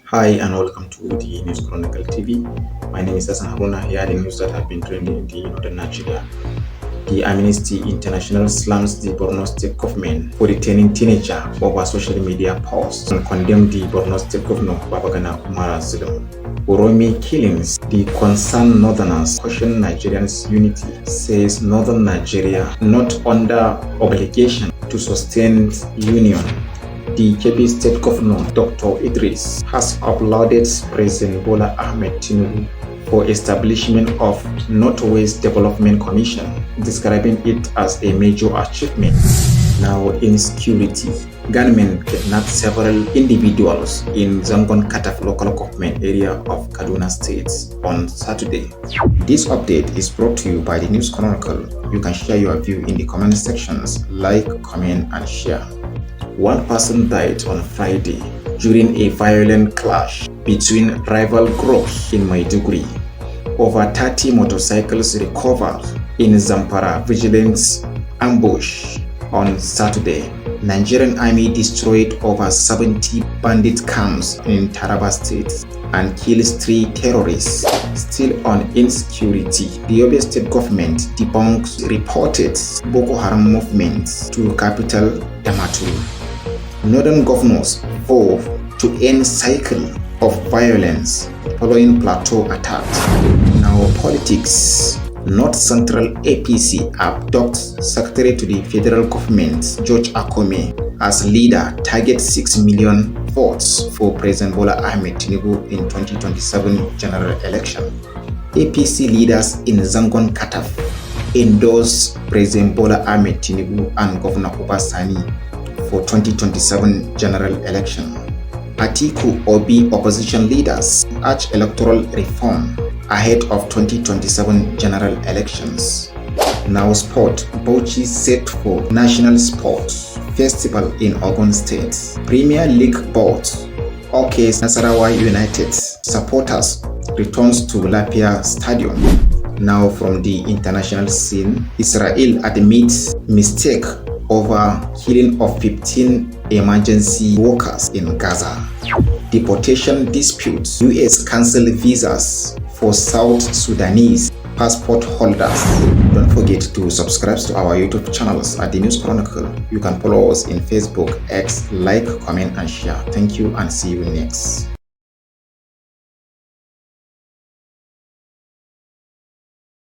Hi and welcome to the News Chronicle TV. My name is Hassan Haruna. Here are the news that have been trending in the northern Nigeria. The Amnesty International slams the Borno State government for detaining teenager over social media posts and condemned the Borno State Governor Babagana Umar Zulum. Oromi killings. The concerned northerners caution Nigerians' unity, says northern Nigeria not under obligation to sustain union. The Kebbi State Governor, Dr. Idris, has applauded President Bola Ahmed Tinubu for establishment of Northwest Development Commission, describing it as a major achievement. Now, insecurity. Gunmen kidnapped several individuals in Zangon Kataf local government area of Kaduna State on Saturday. This update is brought to you by the News Chronicle. You can share your view in the comment sections, like, comment, and share. One person died on Friday during a violent clash between rival groups in Maiduguri. Over 30 motorcycles recovered in Zamfara vigilance ambush on Saturday. Nigerian army destroyed over 70 bandit camps in Taraba State and kills 3 terrorists. Still on insecurity, the Yobe State government debunks reported Boko Haram movements to capital Damaturu. Northern governors vow to end cycle of violence following plateau attack. Now politics. North Central APC Abduct Secretary to the federal government George Akome as leader targets 6 million votes for President Bola Ahmed Tinubu in 2027 general election. APC leaders in Zangon Kataf endorse President Bola Ahmed Tinubu and Governor Obasani for 2027 general election. Atiku Obi opposition leaders urge electoral reform ahead of 2027 general elections. Now sport. Bauchi set for National Sports Festival in Ogun State. Premier League board OK Nasarawa United supporters returns to Lapia Stadium. Now from the international scene, Israel admits mistake over killing of 15 emergency workers in Gaza. Deportation disputes. US cancel visas for South Sudanese passport holders. Don't forget to subscribe to our YouTube channels at the News Chronicle. You can follow us in Facebook, X, like, comment, and share. Thank you and see you next.